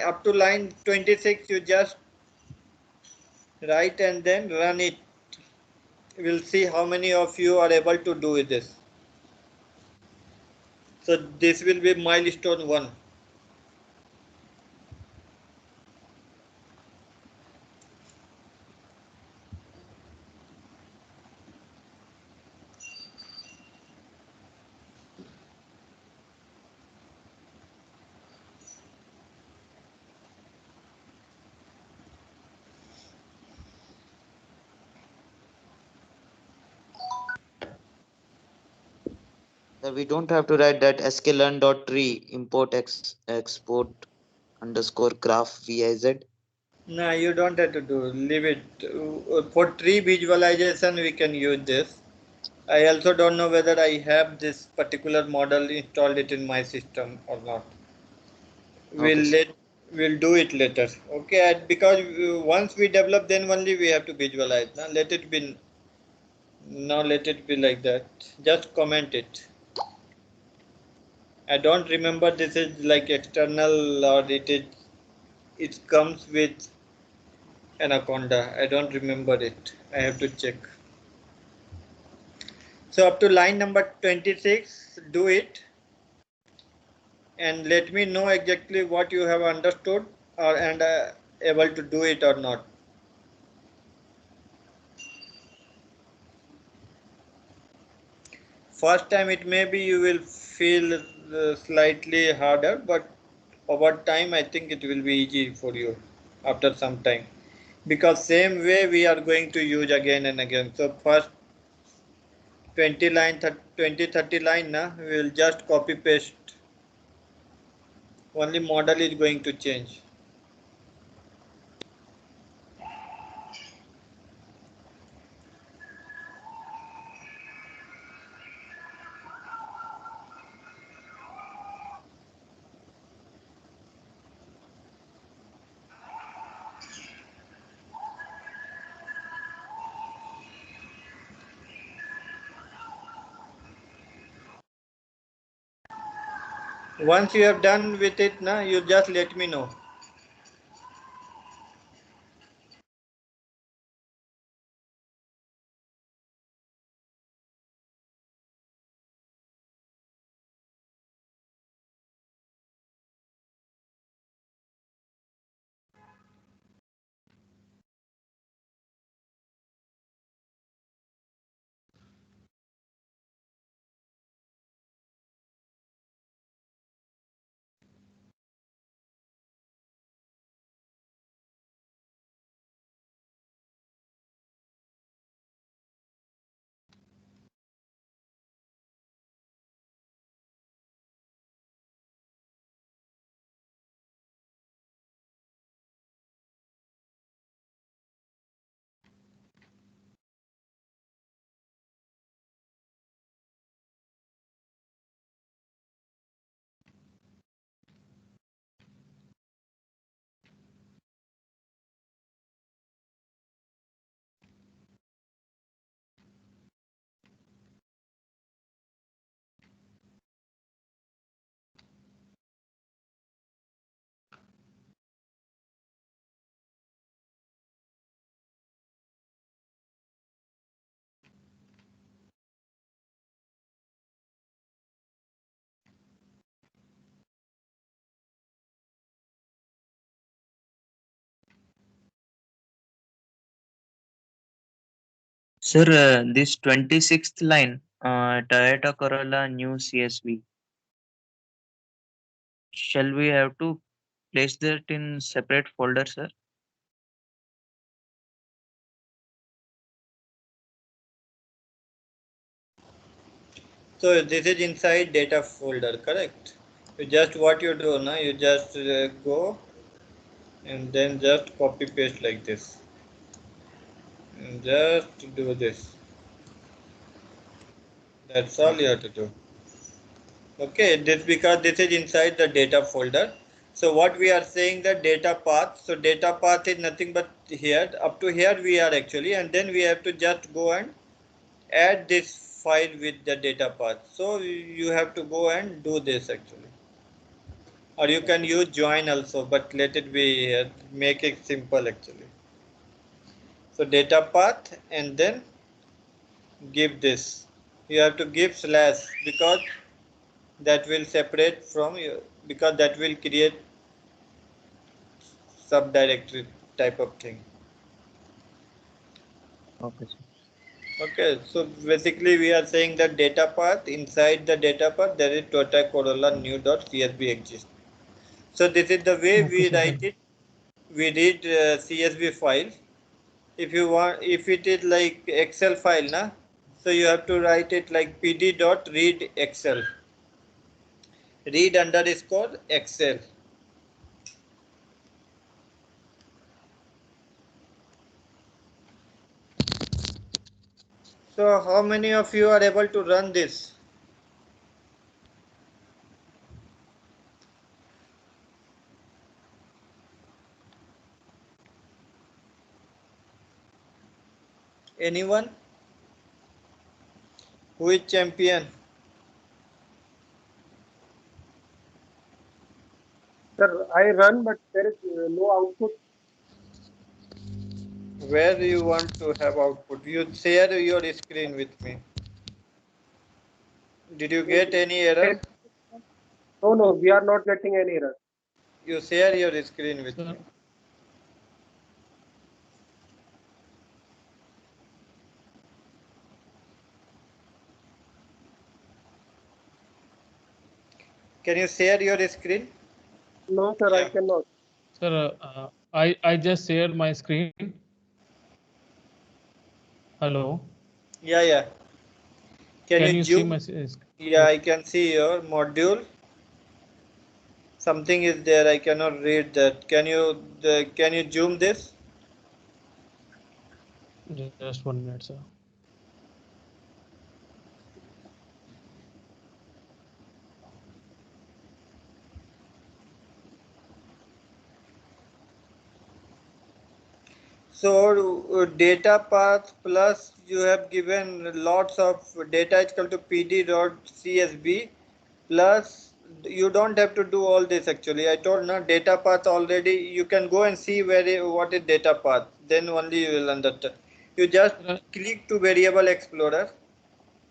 up to line 26 you just write and then run it we'll see how many of you are able to do this so this will be milestone 1 So we don't have to write that sklearn.tree import export underscore graph viz. no you don't have to do leave it for tree visualization we can use this I also don't know whether I have this particular model installed it in my system or not Okay, we'll do it later. Okay, because once we develop, then only we have to visualize. Now let it be. Now let it be like that. Just comment it. I don't remember this is like external or it comes with Anaconda. I don't remember it. I have to check. So up to line number 26, do it and let me know exactly what you have understood or and able to do it or not. First time it may be you will feel slightly harder, but over time I think it will be easy for you after some time, because same way we are going to use again and again. So first 20 line 30 line na, we will just copy paste, only model is going to change. Once you have done with it na, you just let me know. Sir, this 26th line, Toyota Corolla new CSV, shall we have to place that in separate folder, sir? So this is inside data folder, correct? You just what you do now, you just go and then just copy paste like this and just do this. That's all you have to do. Okay, this because this is inside the data folder. So what we are saying, the data path. So data path is nothing but here, up to here we are actually, and then we have to just go and add this file with the data path. So you have to go and do this actually, or you can use join also, but let it be here, make it simple actually. So data path and then give this. You have to give slash because that will separate from you, because that will create subdirectory type of thing. Okay, sir. Okay, so basically we are saying that data path, inside the data path there is Toyota Corolla new.csv exists. So this is the way Okay, we sir. write it. We read CSV file. If you want, if it is like Excel file, na, so you have to write it like pd.read Excel. Read underscore Excel. So how many of you are able to run this? Anyone? Who is champion? Sir, I run, but there is no output. Where do you want to have output? You share your screen with me. Did you get any error? No, we are not getting any error. You share your screen with Sir. me. Can you share your screen? No, sir, I cannot. Sir, I just shared my screen. Hello. Yeah. Can you see zoom? my screen? Yeah, I can see your module. Something is there. I cannot read that. Can you zoom this? Just 1 minute, sir. So data path plus you have given lots of data is equal to pd.csv plus you don't have to do all this actually. I told no data path already. You can go and see what is data path. Then only you will understand. You just click to variable explorer.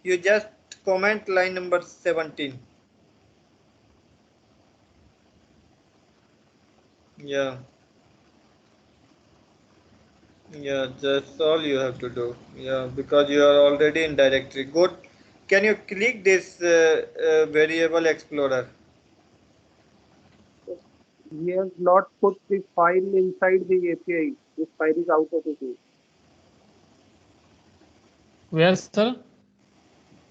You just comment line number 17. Yeah, that's all you have to do. Yeah, because you are already in directory. Go. Can you click this variable explorer? We have not put the file inside the API. This file is out of API. Where, sir?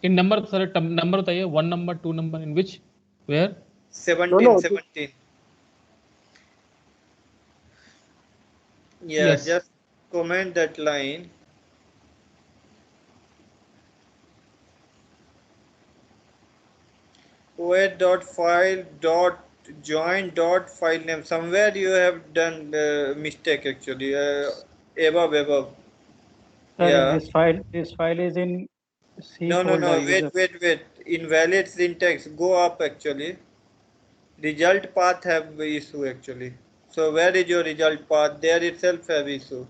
In number, sir, number बताइए 1 number, 2 number, in which? Where? 17, No, 17. Yeah, Yes. just comment that line. OS.file.join.file name. Somewhere you have done the mistake actually. Above. Sir, Yeah. this file is in C No. folder user. Wait. Invalid syntax. Go up actually. Result path have issue actually. So where is your result path? There itself have issue.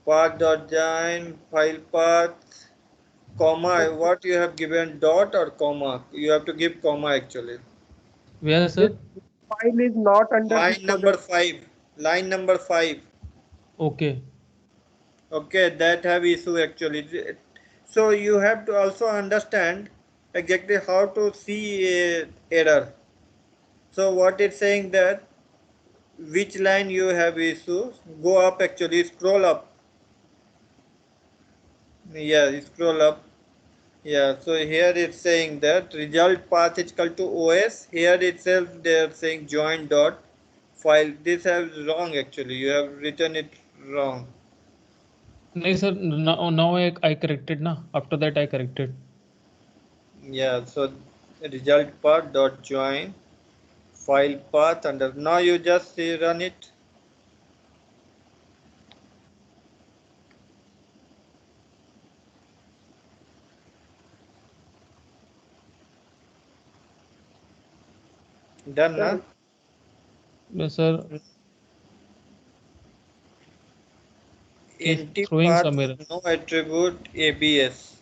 Path.join, file path, comma. What you have given dot or comma? You have to give comma actually. Where, This sir? file is not under the Line number project. 5. Line number 5. Okay. Okay, that have issue actually. So you have to also understand exactly how to see error. So what it's saying that which line you have issue, go up actually, scroll up. Yeah, scroll up. Yeah, so here it's saying that result path is equal to OS. Here itself they are saying join dot file. This is wrong actually. You have written it wrong. No, sir. Now I corrected na. After that I corrected. Yeah, so result path dot join file path under. Now you just run it. Done, na? Yes, sir. Empty Throwing path some error. no attribute ABS.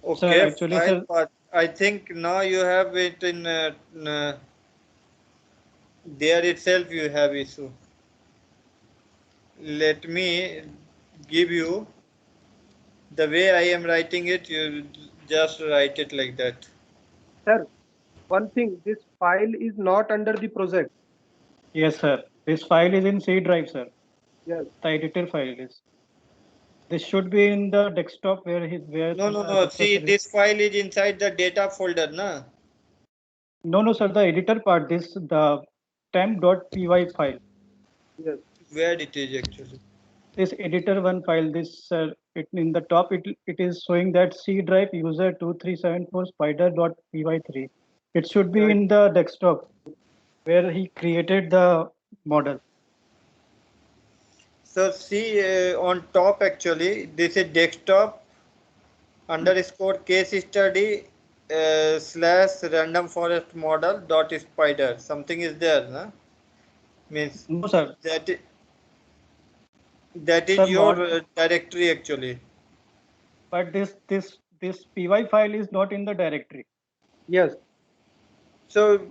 Okay, Sir, actually, file sir, path. I think now you have it in there itself you have issue. Let me give you the way I am writing it. You just write it like that. Sir, one thing, this file is not under the project. yes, sir. This file is in C drive, sir. Yes. The editor file is. This should be in the desktop where No. See, this file is inside the data folder, na? No, sir. The editor part. The temp.py file. Yes. Where it is actually? This editor one file. It in the top. It is showing that C drive user 2374 spider.py3. It should be Right. in the desktop where he created the model. So see on top actually, this is desktop underscore case study slash random forest model dot spider. Something is there, no? Means No, sir. that that Sir, is your directory actually. but this py file is not in the directory. Yes. So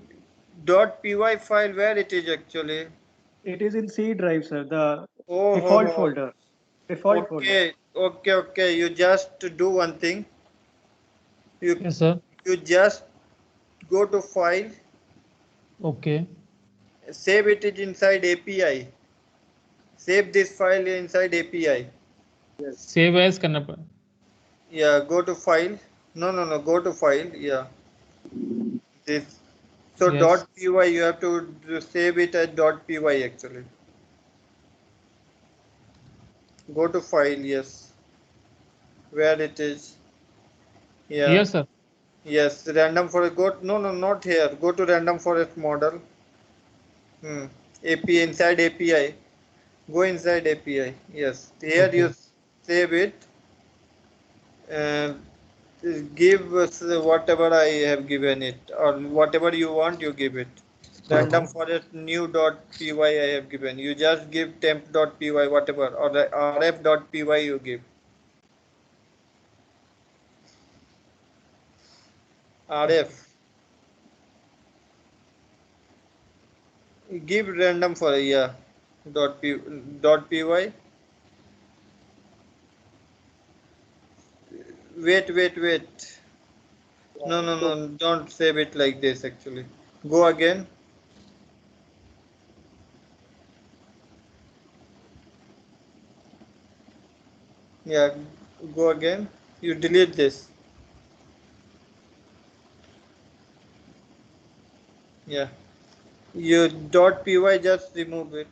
.py file where it is actually? It is in C drive, sir. The Oh, default oh, oh. folder. Default folder. Okay, okay, okay. You just do one thing. Yes, sir. You just go to file, Okay. save it inside API. Save this file inside API. Save as करना Yeah, go to file. No. Go to file. Yeah. This. So Yes. .py you have to save it as .py actually. Go to file. Yes. Where it is. Yeah. Yes, sir. Yes. Random forest. Go. No, not here. Go to random forest model. API inside API. Go inside API. Yes. Here Okay. you save it. And give us whatever I have given it, or whatever you want, you give it. Random forest new dot py I have given. You just give temp dot py whatever, or the rf dot py you give. Rf. Give random for yeah. Dot py. Wait. No. Don't save it like this actually. Go again. Yeah. Go again. You delete this. Yeah. You .py just remove it.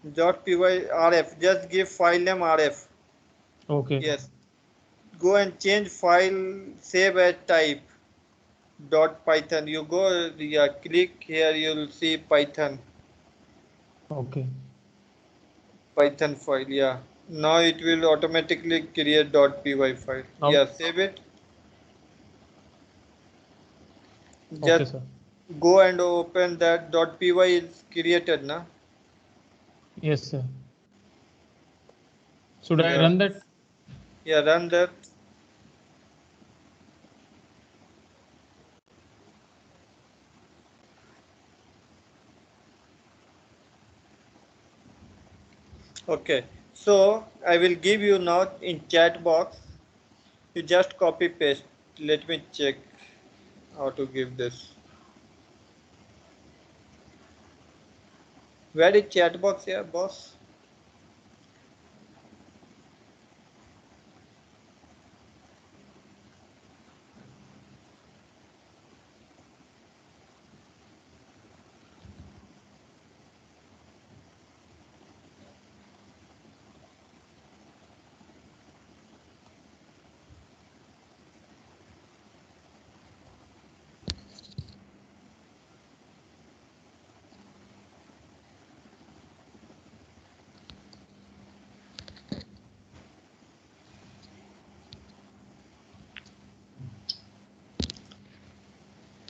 .py rf. Just give file name rf. Okay. Yes. Go and change file. Save as type. .python. You go. Yeah. Click here. You'll see Python. Okay. Python file. Yeah. Now it will automatically create .py file. Now- Yeah. Save it. Okay, Just sir. go and open that .py is created na. Yes, sir. Should I Yeah. run that? Yeah, run that. Okay. So I will give you now in chat box. You just copy paste. Let me check how to give this. Where is chat box here, boss?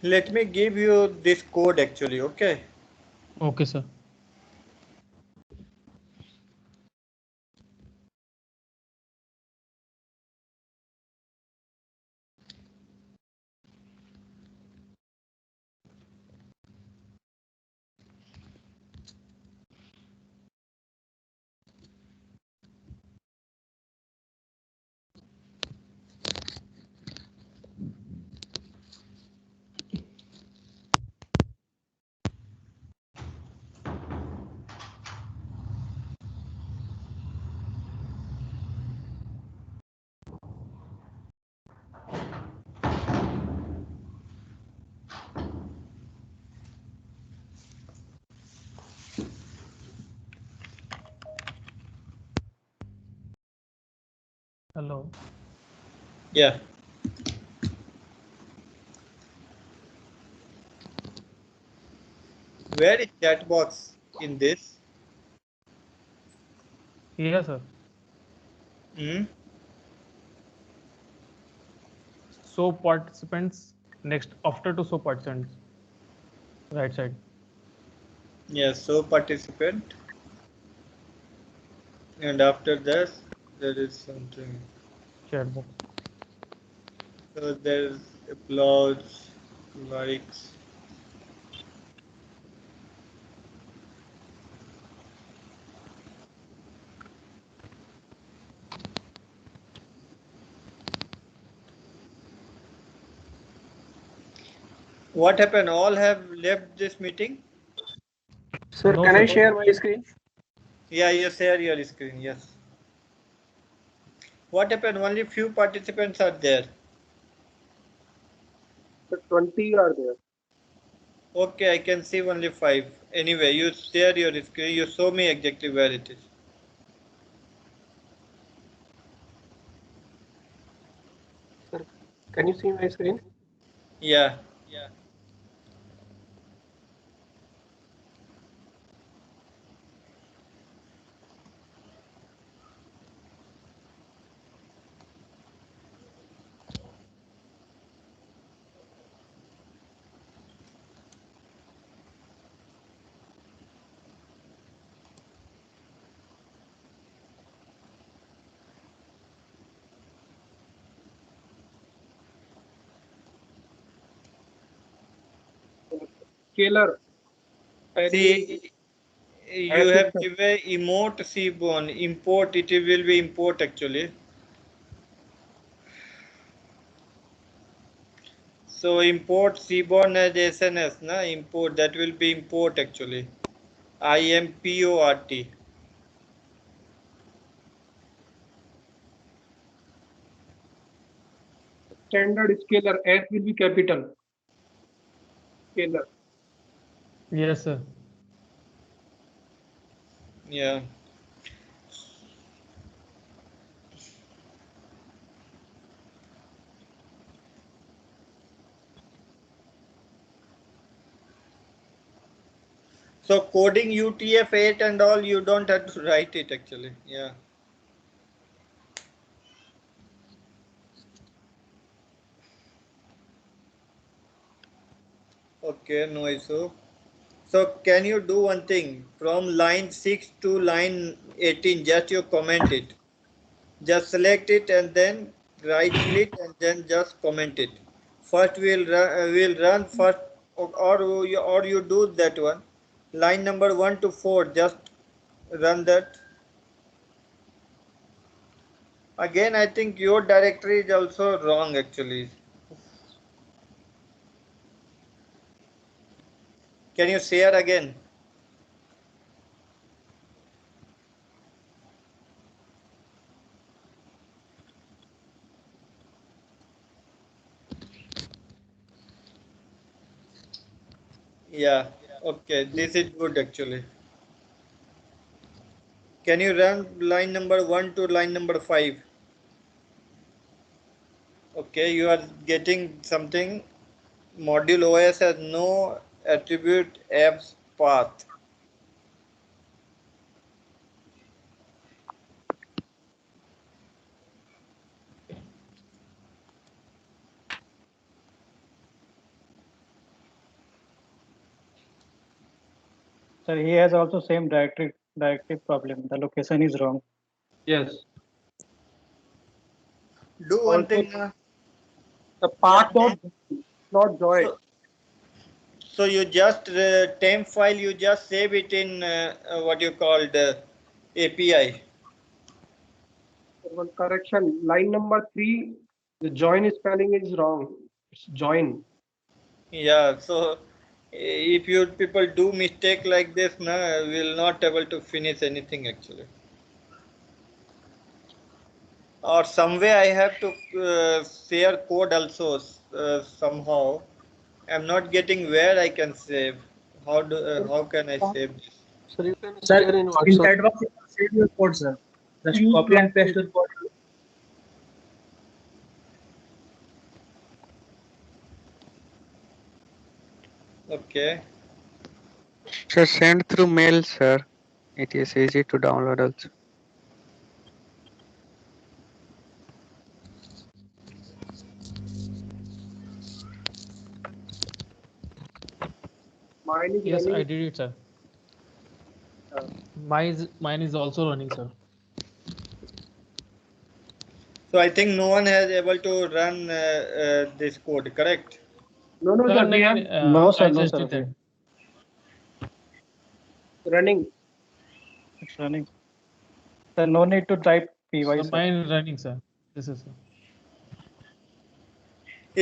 Let me give you this code actually, okay? Okay, sir. Hello. Yeah. Where is chat box in this? Yes, sir. Hmm? Show participants next after to show participants. Right side. Yes, so participant. And after that, there is something. Chat box. So there's applause, likes. What happened? All have left this meeting? Sir, No, can I sir. share my screen? Yeah, you share your screen. Yes. What happened? Only few participants are there. The 20 are there. Okay, I can see only 5. Anyway, you share your screen. You show me exactly where it is. Sir, can you see my screen? Yeah. Scalar. See, you As have discussed. given emote Seaborn. Import, it will be import actually. So import Seaborn as SNS, na? Import, that will be import actually. IMPORT. Standard scalar. S will be capital. Scalar. Yes, sir. Yeah. So coding UTF-8 and all, you don't have to write it actually. Yeah. Okay, no issue. So can you do one thing? From line 6 to line 18, just you comment it. Just select it and then right click and then just comment it. First we'll run first, or you do that one. Line number 1 to 4, just run that. Again, I think your directory is also wrong actually. Can you share again? Yeah. Okay, this is good actually. Can you run line number 1 to line number 5? Okay, you are getting something. Module OS has no attribute apps path. So he has also same directory problem. The location is wrong. Yes. Do one Also, thing. the path Yeah. not join. So you just temp file, you just save it in what you called API. One correction. Line number 3, the join spelling is wrong. It's join. Yeah. So if you people do mistake like this, will not able to finish anything actually. Or some way I have to share code also somehow. I'm not getting where I can save. How can I save this? Sir, you can Sir, share in in WhatsApp. chat box, you can save your code, sir. Just Use copy and block paste code. your code. Okay. Sir, send through mail, sir. It is easy to download also. file is Yes, I running. did it, sir. Uh, Mine is also running, sir. So I think no one has able to run this code, correct? no, no, Sir, sir. We have No, sir. I No, just sir. did that. running. It's running. Sir, no need to type py, So sir. mine is running, sir. This is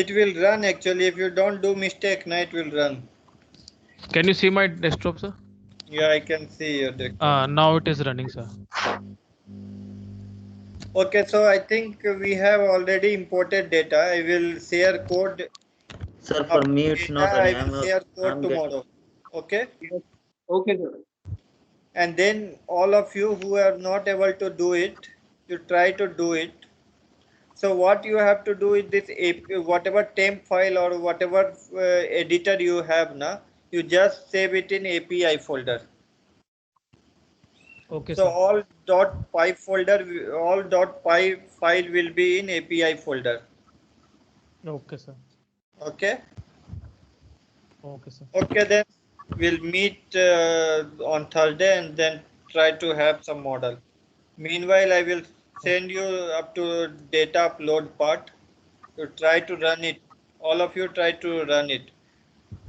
It will run actually. If you don't do mistake, now it will run. Can you see my desktop, sir? Yeah, I can see your desktop. Now it is running, sir. Okay, so I think we have already imported data. I will share code. Sir, for me it's Data not I running. will share code I'm getting. tomorrow. Okay. Yes. Okay, sir. And then all of you who are not able to do it, you try to do it. So what you have to do is this whatever temp file or whatever editor you have now, you just save it in API folder. Okay, So sir. all .py folder, all .py file will be in API folder. Okay, sir. Okay. Okay, sir. Okay, then we'll meet on Thursday and then try to have some model. Meanwhile, I will send you up to data upload part. You try to run it. All of you try to run it.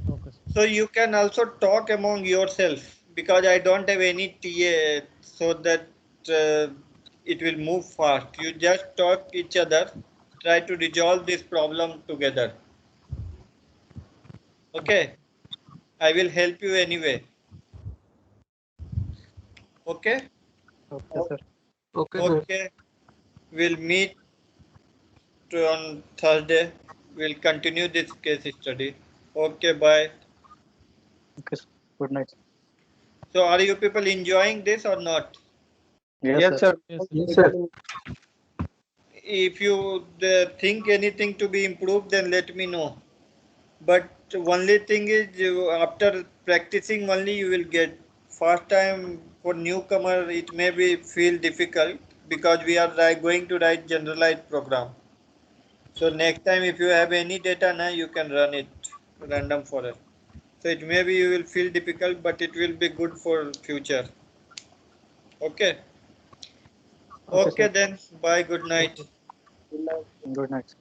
Okay, sir. So you can also talk among yourself because I don't have any TA so that it will move fast. You just talk each other, try to resolve this problem together. Okay, I will help you anyway. Okay, Okay, sir. Okay, sir. okay, we'll meet on Thursday. We'll continue this case study. Okay, bye. Okay, sir. Good night. So are you people enjoying this or not? Yes, sir. Yes, sir. Yes, sir. If you think anything to be improved, then let me know. But only thing is, after practicing only you will get. First time for newcomer, it may be feel difficult because we are going to write generalized program. So next time if you have any data now, you can run it random forest. So it may be you will feel difficult, but it will be good for future. Okay. Okay, Okay sir. then. Bye. Good night. Good night. Good night.